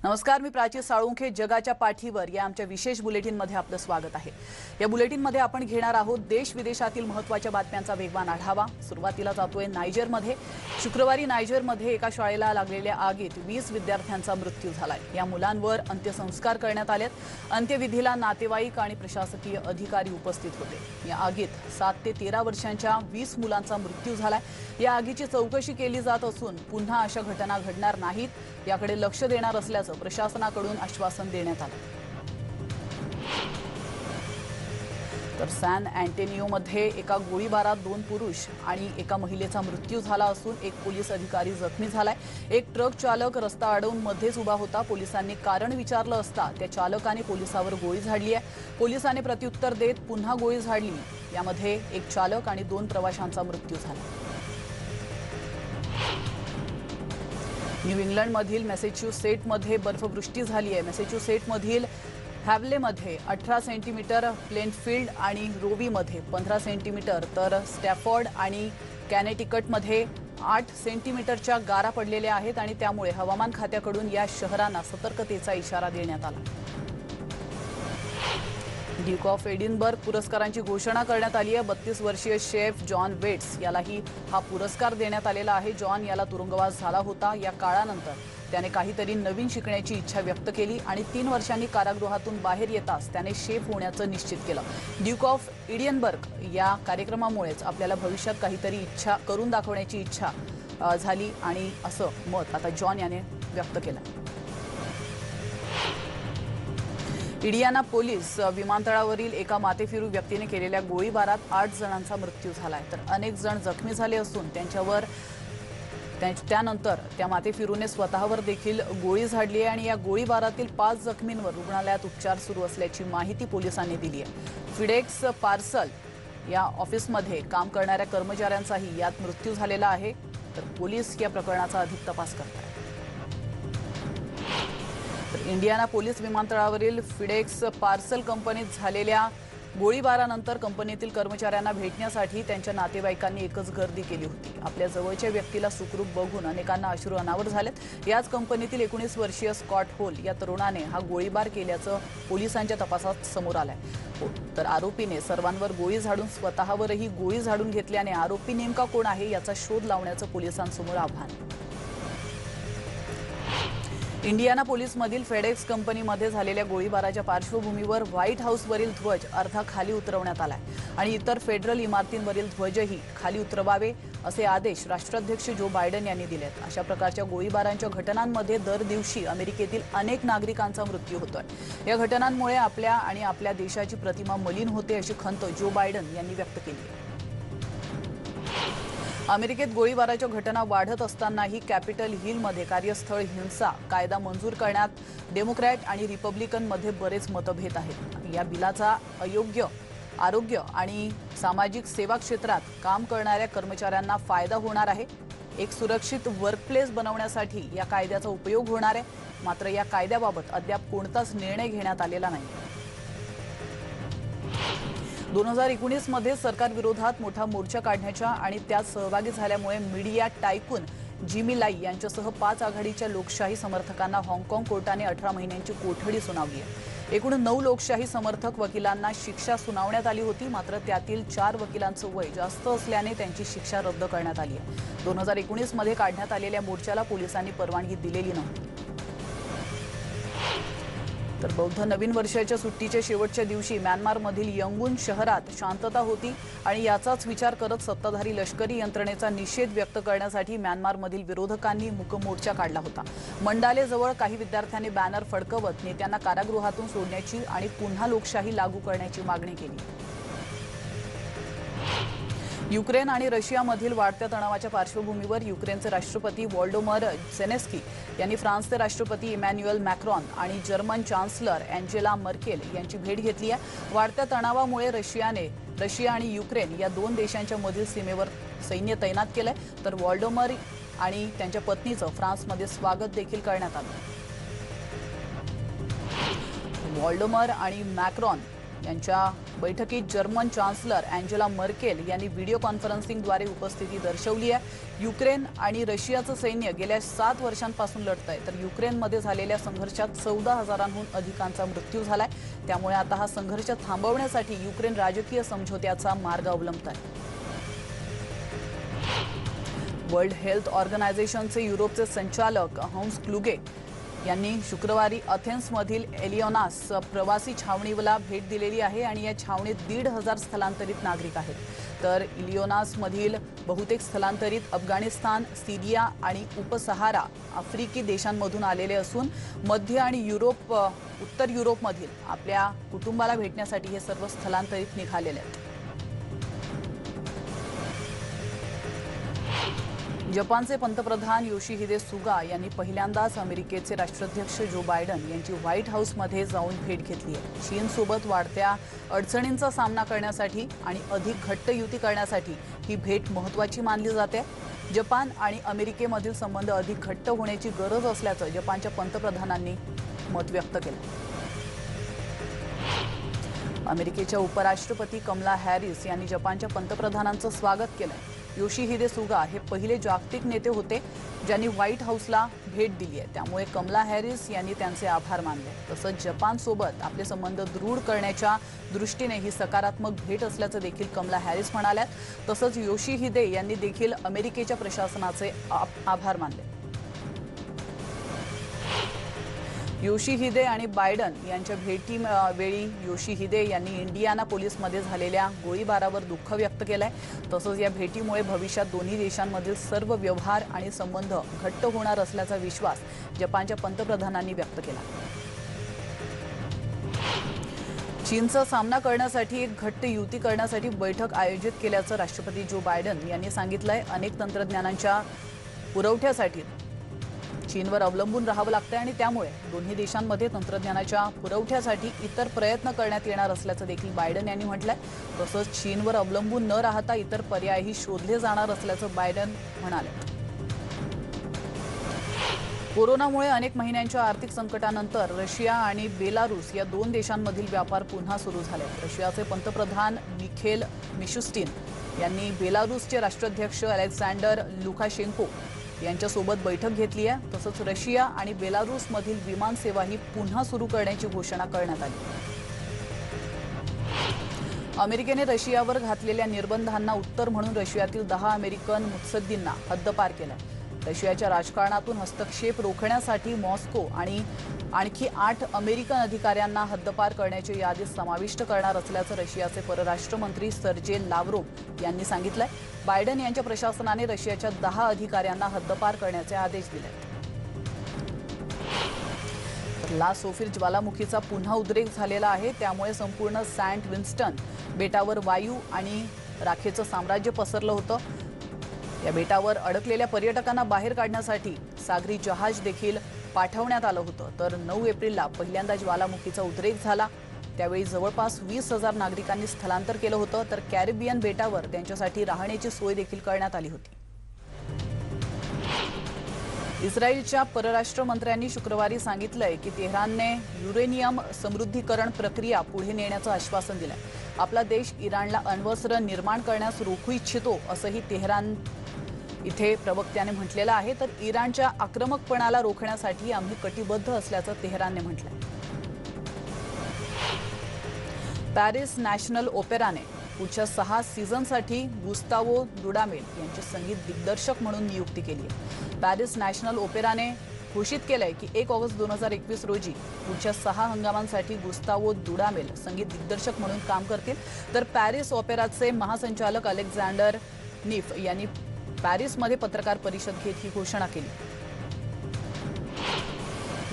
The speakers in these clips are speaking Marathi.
नमस्कार, मी प्राची साळुंखे. जगाच्या पाठीवर या आमच्या विशेष बुलेटिनमध्ये आपलं स्वागत आहे. या बुलेटिनमध्ये आपण घेणार आहोत देश विदेशातील महत्त्वाच्या बातम्यांचा वेगवान आढावा. सुरुवातीला जातोय नायजरमध्ये. शुक्रवारी नायजरमध्ये एका शाळेला लागलेल्या आगीत 20 विद्यार्थ्यांचा मृत्यू झालाय. या मुलांवर अंत्यसंस्कार करण्यात आलेत. अंत्यविधीला नातेवाईक आणि प्रशासकीय अधिकारी उपस्थित होते. या आगीत 7 ते 13 वर्षांच्या 20 मुलांचा मृत्यू झालाय. या आगीची चौकशी केली जात असून पुन्हा अशा घटना घडणार नाहीत याकडे लक्ष देणार असल्याचं प्रशासनाकडून आश्वासन देण्यात आलं. तर सॅन अँटोनियोमध्ये एका गोळीबारात 2 पुरुष आणि एका महिलेचा मृत्यू झाला असून एक पोलीस अधिकारी जखमी झालाय. एक ट्रक चालक रस्ता अडवून मध्येच उभा होता. पोलिसांनी कारण विचारलं असता त्या चालकाने पोलिसावर गोळी झाडली आहे. पोलिसांनी प्रत्युत्तर देत पुन्हा गोळी झाडली. यामध्ये एक चालक आणि 2 प्रवाशांचा मृत्यू झाला. न्यू इंग्लंडमधील मॅसेच्युसेट्समध्ये बर्फवृष्टी झाली आहे. मॅसेच्युसेट्समधील हॅव्लेमध्ये 18 सेंटीमीटर, प्लेनफील्ड आणि रोवीमध्ये 15 सेंटीमीटर, तर स्टॅफोर्ड आणि कॅनेटिकटमध्ये 8 सेंटीमीटरच्या गारा पडलेल्या आहेत आणि त्यामुळे हवामान खात्याकडून या शहरांना सतर्कतेचा इशारा देण्यात आला. ड्यूक ऑफ एडिनबर्ग पुरस्कारांची घोषणा करण्यात आली आहे. 32 वर्षीय शेफ जॉन वेट्स यालाही हा पुरस्कार देण्यात आलेला आहे. जॉन याला तुरुंगवास झाला होता. या काळानंतर त्याने काहीतरी नवीन शिकण्याची इच्छा व्यक्त केली आणि 3 वर्षांनी कारागृहातून बाहेर येताच त्याने शेफ होण्याचं निश्चित केलं. ड्यूक ऑफ एडिनबर्ग या कार्यक्रमामुळेच आपल्याला भविष्यात काहीतरी इच्छा करून दाखवण्याची इच्छा झाली आणि असं मत आता जॉन याने व्यक्त केलं. इंडियाना पोलीस विमानतळावरील एका माथेफिरू व्यक्तीने केलेल्या गोळीबारात 8 जणांचा मृत्यू झालाय, तर अनेक जण जखमी झाले असून त्यानंतर त्या माथेफिरूने स्वतःवर देखील गोळी झाडली आहे आणि या गोळीबारातील 5 जखमींवर रुग्णालयात उपचार सुरू असल्याची माहिती पोलिसांनी दिली आहे. फिडेक्स पार्सल या ऑफिसमध्ये काम करणाऱ्या कर्मचाऱ्यांचाही यात मृत्यू झालेला आहे, तर पोलीस या प्रकरणाचा अधिक तपास करत आहेत. इंडियाना पोलीस विमानतळावरील फिडेक्स पार्सल कंपनीत झालेल्या गोळीबारानंतर कंपनीतील कर्मचाऱ्यांना भेटण्यासाठी त्यांच्या नातेवाईकांनी एकच गर्दी केली होती. आपल्या जवळच्या व्यक्तीला सुखरूप बघून अनेकांना अश्रू अनावर झालेत. याच कंपनीतील 19 वर्षीय स्कॉट होल या तरुणाने हा गोळीबार केल्याचं पोलिसांच्या तपासात समोर आलंय. तर आरोपीने सर्वांवर गोळी झाडून स्वतःवरही गोळी झाडून घेतल्याने आरोपी नेमका कोण आहे याचा शोध लावण्याचं पोलिसांसमोर आव्हान. इंडियाना पोलीसमधील फेडेक्स कंपनीमध्ये झालेल्या गोळीबाराच्या पार्श्वभूमीवर व्हाईट हाऊसवरील ध्वज अर्धा खाली उतरवण्यात आलाय आणि इतर फेडरल इमारतींवरील ध्वजही खाली उतरवावे असे आदेश राष्ट्राध्यक्ष जो बायडन यांनी दिलेत. अशा प्रकारच्या गोळीबारांच्या घटनांमध्ये दर दिवशी अमेरिकेतील अनेक नागरिकांचा मृत्यू होतोय. या घटनांमुळे आपल्या देशाची प्रतिमा मलिन होते अशी खंत जो बायडन यांनी व्यक्त केली. अमेरिकेत गोळीबाराच्या घटना वाढत असतानाही कॅपिटल हिलमध्ये कार्यस्थळ हिंसा कायदा मंजूर करण्यात डेमोक्रॅट आणि रिपब्लिकनमध्ये बरेच मतभेद आहेत. या बिलाचा आरोग्य आणि सामाजिक सेवा क्षेत्रात काम करणाऱ्या कर्मचाऱ्यांना फायदा होणार आहे. एक सुरक्षित वर्कप्लेस बनवण्यासाठी या कायद्याचा उपयोग होणार आहे. मात्र या कायद्याबाबत अद्याप कोणताच निर्णय घेण्यात आलेला नाही. 2019 मध्ये सरकार विरोधात मोठा मोर्चा काढण्याच्या आणि त्यात सहभागी झाल्यामुळे मीडिया टायकून जिमी लाई यांच्यासह 5 आघाडीच्या लोकशाही समर्थकांना हाँगकाँग कोर्टाने 18 महिन्यांची कोठडी सुनावली आहे. एकूण 9 लोकशाही समर्थक वकिलांना शिक्षा सुनावण्यात आली होती. मात्र त्यातील 4 वकिलांचं वय जास्त असल्याने त्यांची शिक्षा रद्द करण्यात आली आहे. 2019 मध्ये काढण्यात आलेल्या मोर्चाला पोलिसांनी परवानगी दिलेली नव्हती. तर बौद्ध नवीन वर्षाच्या सुट्टीच्या शेवटच्या दिवशी म्यानमारमधील यंगून शहरात शांतता होती आणि याचाच विचार करत सत्ताधारी लष्करी यंत्रणेचा निषेध व्यक्त करण्यासाठी म्यानमारमधील विरोधकांनी मूक मोर्चा काढला होता. मंडालेजवळ काही विद्यार्थ्यांनी बॅनर फडकवत नेत्यांना कारागृहातून सोडण्याची आणि पुन्हा लोकशाही लागू करण्याची मागणी केली. युक्रेन आणि रशियामधील वाढत्या तणावाच्या पार्श्वभूमीवर युक्रेनचे राष्ट्रपती व्हॉल्डोमर झेलेन्स्की यांनी फ्रान्सचे राष्ट्रपती इमॅन्युएल मॅक्रॉन आणि जर्मन चान्सलर अँजेला मर्केल यांची भेट घेतली आहे. वाढत्या तणावामुळे रशिया आणि युक्रेन या 2 देशांच्या मधील सीमेवर सैन्य तैनात केलंय. तर व्हॉल्डोमर आणि त्यांच्या पत्नीचं फ्रान्समध्ये स्वागत देखील करण्यात आलं. व्हॉल्डोमर आणि मॅक्रॉन यांच्या बैठकीत जर्मन चान्सलर अँजेला मर्केल यांनी व्हिडिओ कॉन्फरन्सिंगद्वारे उपस्थिती दर्शवली आहे। युक्रेन आणि रशियाचं सैन्य गेल्या 7 वर्षांपासून लढत आहे, तर युक्रेनमध्ये झालेल्या संघर्षात 14,000हून अधिकांचा मृत्यू झालाय। त्यामुळे आता हा संघर्ष थांबवण्यासाठी युक्रेन राजकीय समझोत्याचा मार्ग अवलंबत आहे। वर्ल्ड हेल्थ ऑर्गनायझेशनचे युरोपचे संचालक हंस क्लुगे यांनी शुक्रवारी अथेन्समधील एलिओनास प्रवासी छावणीला भेट दिलेली आहे आणि या छावणीत 1,500 स्थलांतरित नागरिक आहेत। तर इलिओनासमधील बहुतेक स्थलांतरित अफगाणिस्तान, सिरिया आणि उपसहारा आफ्रिकी देशांमधून आलेले असून मध्य आणि उत्तर युरोपमधील आपल्या कुटुंबाला भेटण्यासाठी हे सर्व स्थलांतरित निघालेले आहेत। जपानचे पंतप्रधान योशिहिदे सुगा यांनी पहिल्यांदाच अमेरिकेचे राष्ट्राध्यक्ष जो बायडन यांची व्हाईट हाऊसमध्ये जाऊन भेट घेतली आहे। चीनसोबत वाढत्या अडचणींचा सामना करण्यासाठी आणि अधिक घट्ट युती करण्यासाठी ही भेट महत्त्वाची मानली जाते। जपान आणि अमेरिकेमधील संबंध अधिक घट्ट होण्याची गरज असल्याचं जपानच्या पंतप्रधानांनी मत व्यक्त केलं। अमेरिकेच्या उपराष्ट्रपती कमला हॅरिस यांनी जपानच्या पंतप्रधानांचं स्वागत केलं। योशिहिदे सुगा हे पहिले जागतिक नेते होते ज्यांनी व्हाईट हाऊसला भेट दिली आहे, त्यामुळे कमला हॅरिस यांनी त्यांचे आभार मानले। तसंच जपानसोबत आपले संबंध दृढ करण्याच्या दृष्टीने ही सकारात्मक भेट असल्याचं देखील कमला हॅरिस म्हणाल्यात। तसंच योशिहिदे यांनी देखील अमेरिकेच्या प्रशासनाचे आभार मानले। योशिहिदे आणि बायडन यांच्या भेटीवेळी योशिहिदे यांनी इंडियाना पोलिसमध्ये झालेल्या गोळीबारावर दुःख व्यक्त केलंय। तसंच या भेटीमुळे भविष्यात दोन्ही देशांमधील सर्व व्यवहार आणि संबंध घट्ट होणार असल्याचा विश्वास जपानच्या पंतप्रधानांनी व्यक्त केला। चीनचा सामना करण्यासाठी एक घट्ट युती करण्यासाठी बैठक आयोजित केल्याचं राष्ट्रपती जो बायडन यांनी सांगितलंय। अनेक तंत्रज्ञानांच्या पुरवठ्यासाठी चीनवर अवलंबून राहावं लागतं आणि त्यामुळे दोन्ही देशांमध्ये तंत्रज्ञानाच्या पुरवठ्यासाठी इतर प्रयत्न करण्यात येणार असल्याचं देखील बायडन यांनी म्हटलंय। तसंच चीनवर अवलंबून न राहता इतर पर्यायही शोधले जाणार असल्याचं बायडन म्हणाले। कोरोनामुळे अनेक महिन्यांच्या आर्थिक संकटानंतर रशिया आणि बेलारूस या दोन देशांमधील व्यापार पुन्हा सुरू झाले। रशियाचे पंतप्रधान मिखेल मिशुस्टिन यांनी बेलारूसचे राष्ट्राध्यक्ष अलेक्झांडर लुकाशेंको यांच्यासोबत बैठक घेतली आहे। तसंच रशिया आणि बेलारूसमधील विमान सेवाही पुन्हा सुरू करण्याची घोषणा करण्यात आली। अमेरिकेने रशियावर घातलेल्या निर्बंधांना उत्तर म्हणून रशियातील 10 अमेरिकन मुत्सद्दींना हद्दपार केलाय। रशियाच्या राजकारणातून हस्तक्षेप रोखण्यासाठी मॉस्को आणि आणखी 8 अमेरिकन अधिकाऱ्यांना हद्दपार करण्याच्या यादीत समाविष्ट करणार असल्याचं रशियाचे परराष्ट्र मंत्री सर्जे लाव्हरोव्ह यांनी सांगितलंय। बायडन यांच्या प्रशासनाने रशियाच्या 10 अधिकाऱ्यांना हद्दपार करण्याचे आदेश दिले। ला सोफिर ज्वालामुखीचा पुन्हा उद्रेक झालेला आहे, त्यामुळे संपूर्ण सेंट विन्स्टन बेटावर वायू आणि राखेचं साम्राज्य पसरलं होतं। या बेटावर अडकलेल्या पर्यटकांना बाहेर काढण्यासाठी सागरी जहाज देखील पाठवण्यात आलं होतं। तर 9 एप्रिलला पहिल्यांदा ज्वालामुखीचा उद्रेक झाला, त्यावेळी जवळपास 20,000 नागरिकांनी स्थलांतर केलं होतं। तर कॅरिबियन बेटावर त्यांच्यासाठी राहण्याची सोय देखील करण्यात आली होती। इस्रायलच्या परराष्ट्र मंत्र्यांनी शुक्रवारी सांगितलंय की तेहरानने युरेनियम समृद्धीकरण प्रक्रिया पुढे नेण्याचं आश्वासन दिलंय। आपला देश इराणला अण्वस्त्र निर्माण करण्यास रोखू इच्छितो असंही तेहरान इथे प्रवक्त्याने म्हटलेलं आहे। तर इराणच्या आक्रमकपणाला रोखण्यासाठी आम्ही कटिबद्ध असल्याचं तेहरानने म्हटलंय। पॅरिस नॅशनल ओपेराने पुढच्या 6 सीझनसाठी गुस्तावो दुडामेल यांची संगीत दिग्दर्शक म्हणून नियुक्ती केली आहे। पॅरिस नॅशनल ओपेराने घोषित केलंय की 1 ऑगस्ट 2021 रोजी पुढच्या 6 हंगामांसाठी गुस्तावो दुडामेल संगीत दिग्दर्शक म्हणून काम करतील। तर पॅरिस ओपेराचे महासंचालक अलेक्झांडर निफ यांनी पॅरिसमध्ये पत्रकार परिषद घेत ही घोषणा केली।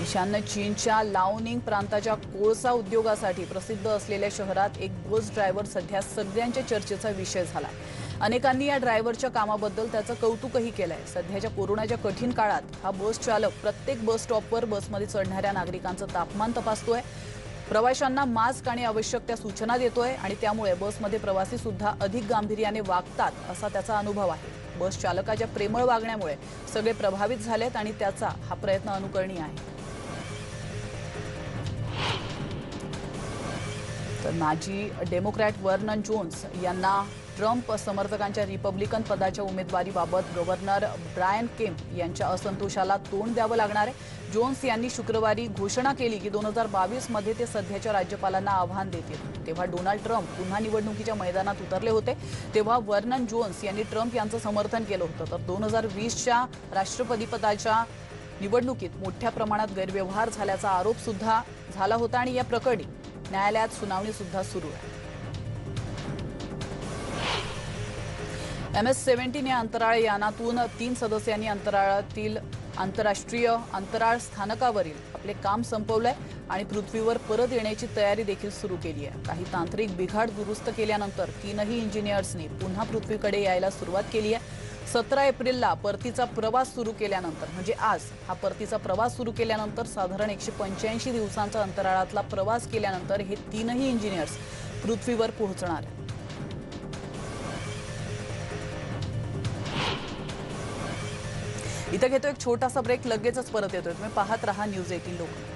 ईशान्य चीनच्या लाओनिंग प्रांताच्या कोळसा उद्योगासाठी प्रसिद्ध असलेल्या शहरात एक बस ड्रायव्हर सध्या सगळ्यांच्या चर्चेचा विषय झाला। अनेकांनी या ड्रायव्हरच्या कामाबद्दल त्याचं कौतुकही केलंय। सध्याच्या कोरोनाच्या कठीण काळात हा बस चालक प्रत्येक बस स्टॉपवर बसमध्ये चढणाऱ्या नागरिकांचं तापमान तपासतोय, प्रवाशांना मास्क आणि आवश्यक त्या सूचना देतोय आणि त्यामुळे बसमध्ये प्रवासी सुद्धा अधिक गांभीर्याने वागतात असा त्याचा अनुभव आहे। बस चालकाच्या प्रेमळ वागण्यामुळे सगळे प्रभावित झालेत आणि त्याचा हा प्रयत्न अनुकरणीय आहे। तर माजी डेमोक्रॅट वर्नन जोन्स यांना ट्रम्प समर्थकांच्या रिपब्लिकन पदाच्या उमेदवारीबाबत गव्हर्नर ब्रायन केम्प यांच्या असंतोषाला तोंड द्यावं लागणार आहे। जोन्स यांनी शुक्रवारी घोषणा केली की 2022 मध्ये ते सध्याच्या राज्यपालांना आव्हान देतील। तेव्हा डोनाल्ड ट्रम्प पुन्हा निवडणुकीच्या मैदानात उतरले होते, तेव्हा वर्नन जोन्स यांनी ट्रम्प यांचं समर्थन केलं होतं। तर 2020च्या राष्ट्रपतीपदाच्या निवडणुकीत मोठ्या प्रमाणात गैरव्यवहार झाल्याचा आरोप सुद्धा झाला होता आणि या प्रकरणी न्यायालयात सुनावणी सुद्धा सुरू आहे। MS-17 या अंतराळ यानातून 3 सदस्यांनी अंतराळातील आंतरराष्ट्रीय अंतराळ स्थानकावरील आपले काम संपवलंय आणि पृथ्वीवर परत येण्याची तयारी देखील सुरू केली आहे। काही तांत्रिक बिघाड दुरुस्त केल्यानंतर 3ही इंजिनियर्सनी पुन्हा पृथ्वीकडे यायला सुरुवात केली आहे। 17 एप्रिलला परतीचा प्रवास सुरू केल्यानंतर म्हणजे आज हा परतीचा प्रवास सुरू केल्यानंतर साधारण 185 दिवसांचा अंतराळातला प्रवास केल्यानंतर हे 3ही इंजिनियर्स पृथ्वीवर पोहोचणार आहेत। इथं घेतो एक छोटासा ब्रेक, लगेचच परत येतोय। तुम्ही पाहत रहा न्यूज 18 लोकमत।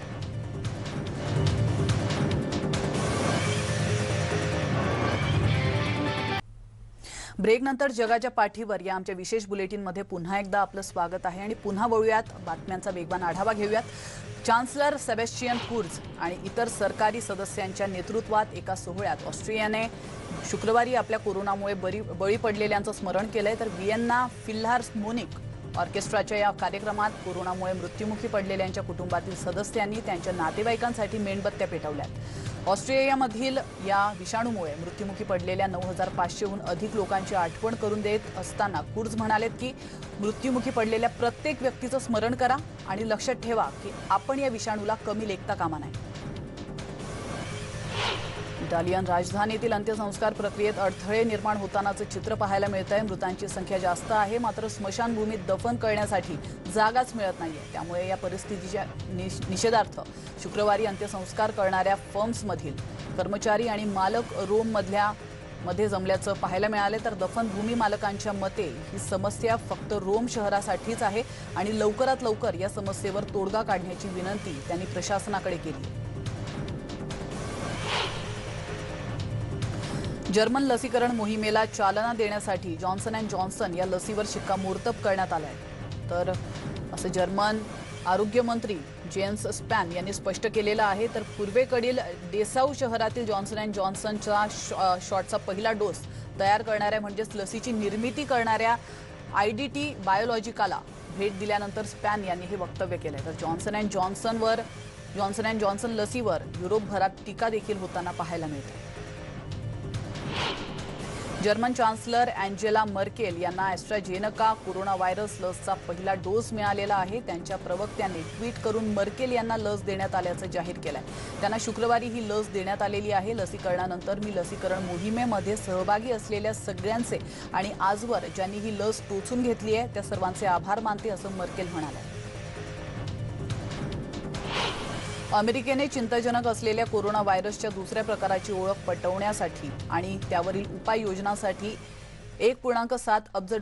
ब्रेक नंतर जगाच्या पाठीवर या आमच्या विशेष बुलेटिनमध्ये पुन्हा एकदा आपलं स्वागत आहे आणि पुन्हा वळूयात बातम्यांचा वेगवान आढावा घेऊयात। चान्सलर सेबॅस्टियन कुर्झ आणि इतर सरकारी सदस्यांच्या नेतृत्वात एका सोहळ्यात ऑस्ट्रियाने शुक्रवारी आपल्या कोरोनामुळे बळी पडलेल्यांचं स्मरण केलंय। तर व्हिएन्ना फिल्हार्मोनिक ऑर्केस्ट्राच्या या कार्यक्रमात कोरोनामुळे मृत्युमुखी पडलेल्यांच्या कुटुंबातील सदस्यांनी त्यांच्या नातेवाईकांसाठी मेणबत्त्या पेटवल्यात। ऑस्ट्रेलियामधील या विषाणूमुळे मृत्युमुखी पडलेल्या 9500हून अधिक लोकांची आठवण करून देत असताना कुर्झ म्हणालेत की मृत्युमुखी पडलेल्या प्रत्येक व्यक्तीचं स्मरण करा आणि लक्षात ठेवा की आपण या विषाणूला कमी लेखता कामा नये। इटालियन राजधानीतील अंत्यसंस्कार प्रक्रियेत अडथळे निर्माण होतानाचं चित्र पाहायला मिळतंय। मृतांची संख्या जास्त आहे, मात्र स्मशानभूमीत दफन करण्यासाठी जागाच मिळत नाहीये। त्यामुळे या परिस्थितीच्या निषेधार्थ शुक्रवारी अंत्यसंस्कार करणाऱ्या फर्म्समधील कर्मचारी आणि मालक रोममध्ये जमल्याचं पाहायला मिळाले। तर दफनभूमी मालकांच्या मते ही समस्या फक्त रोम शहरासाठीच आहे आणि लवकरात लवकर या समस्येवर तोडगा काढण्याची विनंती त्यांनी प्रशासनाकडे केली। जर्मन लसीकरण मोहिमेला चालना देण्यासाठी जॉन्सन अँड जॉन्सन या लसीवर शिक्कामोर्तब करण्यात आलाय। तर असं जर्मन आरोग्य मंत्री जेन्स स्पॅन यांनी स्पष्ट केलेलं आहे। तर पूर्वेकडील डेसाऊ शहरातील जॉन्सन अँड जॉन्सनच्या शॉटचा पहिला डोस तयार करणाऱ्या म्हणजेच लसीची निर्मिती करणाऱ्या IDT बायोलॉजिकाला भेट दिल्यानंतर स्पॅन यांनी हे वक्तव्य केलंय। तर जॉन्सन अँड जॉन्सन लसीवर युरोपभरात टीका देखील होताना पाहायला मिळते। जर्मन चान्सलर अँजेला मर्केल यांना ॲस्ट्राझेनेका कोरोना व्हायरस लसचा पहिला डोस मिळालेला आहे। त्यांच्या प्रवक्त्यांनी ट्विट करून मर्केल यांना लस देण्यात आल्याचं जाहीर केलंय। त्यांना शुक्रवारी ही लस देण्यात आलेली आहे। लसीकरणानंतर मी लसीकरण मोहिमेमध्ये सहभागी असलेल्या सगळ्यांचे आणि आजवर ज्यांनी ही लस टोचून घेतली आहे त्या सर्वांचे आभार मानते, असं मर्केल म्हणाले। अमेरिकेने चिंताजनक असलेल्या कोरोना व्हायरसच्या दुसऱ्या प्रकाराची ओळख पटवण्यासाठी आणि त्यावरील उपाययोजनांसाठी $1.7 अब्ज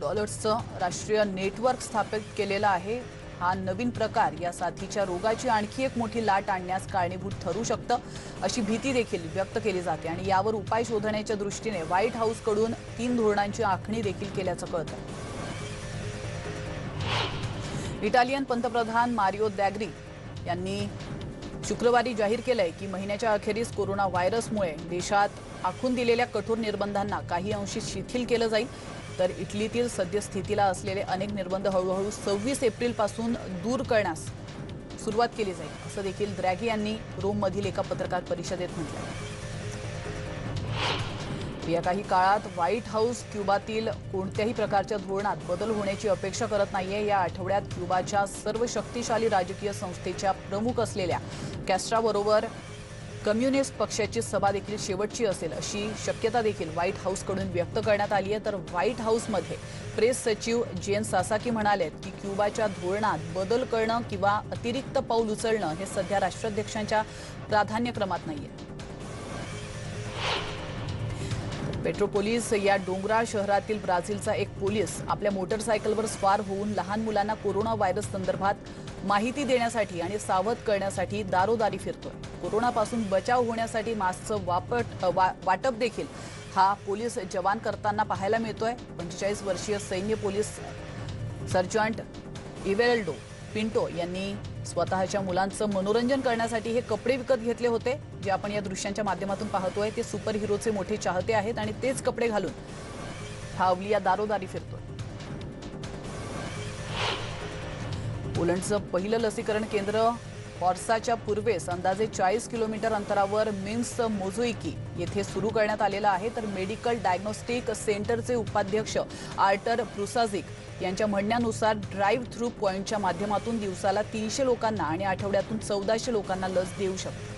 राष्ट्रीय नेटवर्क स्थापित केलेलं आहे। हा नवीन प्रकार या साथीच्या रोगाची आणखी एक मोठी लाट आणण्यास कारणीभूत ठरू शकतं अशी भीती देखील व्यक्त केली जाते आणि यावर उपाय शोधण्याच्या दृष्टीने व्हाईट हाऊसकडून 3 धोरणांची आखणी देखील केल्याचं कळतं। इटालियन पंतप्रधान मारिओ ड्रॅगी यांनी शुक्रवारी जाहीर केलंय की महिन्याच्या अखेरीस कोरोना व्हायरसमुळे देशात आखून दिलेल्या कठोर निर्बंधांना काही अंशी शिथिल केलं जाईल। तर इटलीतील सद्यस्थितीला असलेले अनेक निर्बंध हळूहळू 26 एप्रिलपासून दूर करण्यास सुरुवात केली जाईल, असं देखील ड्रॅगी यांनी रोममधील एका पत्रकार परिषदेत म्हटलंय। या काही काळात व्हाईट हाऊस क्युबातील कोणत्याही प्रकारच्या धोरणात बदल होण्याची अपेक्षा करत नाहीये। या आठवड्यात क्युबाच्या सर्व शक्तिशाली राजकीय संस्थेच्या प्रमुख असलेल्या कॅस्ट्राबरोबर कम्युनिस्ट पक्षाची सभा देखील शेवटची असेल अशी शक्यता देखील व्हाईट हाऊसकडून व्यक्त करण्यात आली आहे। तर व्हाईट हाऊसमध्ये प्रेस सचिव जेन सासाकी म्हणालेत की क्युबाच्या धोरणात बदल करणं किंवा अतिरिक्त पाऊल उचलणं हे सध्या राष्ट्राध्यक्षांच्या प्राधान्यक्रमात नाहीये। पेट्रोपोलिस या डोंगराळ शहरातील ब्राझीलचा एक पोलीस आपल्या मोटरसायकलवर स्वार होऊन लहान मुलांना कोरोना व्हायरस संदर्भात माहिती देण्यासाठी आणि सावध करण्यासाठी दारोदारी फिरतोय। कोरोनापासून बचाव होण्यासाठी मास्कचं वाटप देखील हा पोलीस जवान करताना पाहायला मिळतोय। 45 वर्षीय सैन्य पोलीस सर्जंट इवेल्डो पिंटो यांनी स्वतःच्या मुलांचं मनोरंजन करण्यासाठी हे कपडे विकत घेतले होते, जे आपण या दृश्यांच्या माध्यमातून पाहतोय। ते सुपर हिरोचे मोठे चाहते आहेत आणि तेच कपडे घालून हा अवलिया दारोदारी फिरतोय। पोलंडचं पहिलं लसीकरण केंद्र हॉर्साच्या पूर्वेस अंदाजे 40 किलोमीटर अंतरावर मिन्स्क मोझोइकी येथे सुरू करण्यात आलेलं आहे। तर मेडिकल डायग्नोस्टिक सेंटरचे उपाध्यक्ष आर्टर प्रुसाझिक यांच्या म्हणण्यानुसार ड्राईव्ह थ्रू पॉइंटच्या माध्यमातून दिवसाला 300 लोकांना आणि आठवड्यातून 1400 लोकांना लस देऊ शकतात।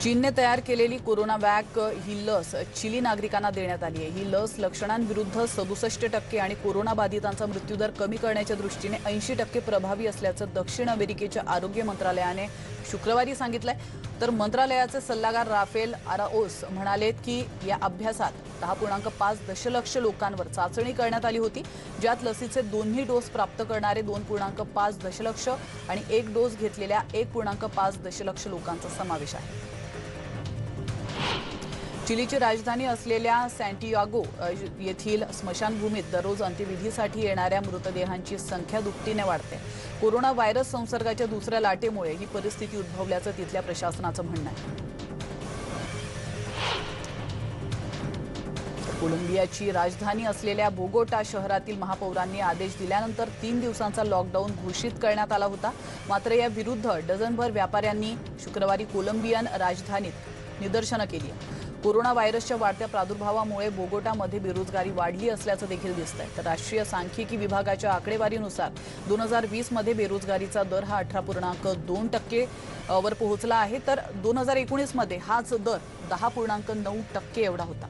चीनने तयार केलेली कोरोनावॅक ही लस चिली नागरिकांना देण्यात आली आहे। ही लस लक्षणांविरुद्ध 67% आणि कोरोनाबाधितांचा मृत्यूदर कमी करण्याच्या दृष्टीने 80% प्रभावी असल्याचं दक्षिण अमेरिकेच्या आरोग्य मंत्रालयाने शुक्रवारी सांगितलंय। तर मंत्रालयाचे सल्लागार राफेल आराओस म्हणाले की या अभ्यासात 10.5 दशलक्ष लोकांवर चाचणी करण्यात आली होती, ज्यात लसीचे दोन्ही डोस प्राप्त करणारे 2.5 दशलक्ष आणि एक डोस घेतलेल्या 1.5 दशलक्ष लोकांचा समावेश आहे। चिलीची राजधानी असलेल्या सॅन्टियागो येथील स्मशानभूमीत दररोज अंत्यविधीसाठी येणाऱ्या मृतदेहांची संख्या दुपटीने वाढते। कोरोना व्हायरस संसर्गाच्या दुसऱ्या लाटेमुळे ही परिस्थिती उद्भवल्याचं तिथल्या प्रशासनाचं म्हणणं आहे। कोलंबियाची राजधानी असलेल्या बोगोटा शहरातील महापौरांनी आदेश दिल्यानंतर 3 दिवसांचा लॉकडाऊन घोषित करण्यात आला होता। मात्र या विरुद्ध डझनभर व्यापाऱ्यांनी शुक्रवारी कोलंबियन राजधानीत निदर्शनं केली। कोरोना व्हायरसच्या वाढत्या प्रादुर्भावामुळे बोगोटामध्ये बेरोजगारी वाढली असल्याचं देखील दिसतंय। तर राष्ट्रीय सांख्यिकी विभागाच्या आकडेवारीनुसार 2020 मध्ये बेरोजगारीचा दर हा 18.2% वर पोहोचला आहे। तर 2019 मध्ये हाच दर 10.9% एवढा होता।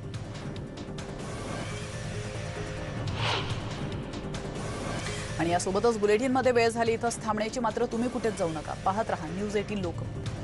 आणि यासोबतच बुलेटिनमध्ये वेळ झाली इथंच थांबण्याची, मात्र तुम्ही कुठेच जाऊ नका। पाहत रहा न्यूज 18 लोकमत।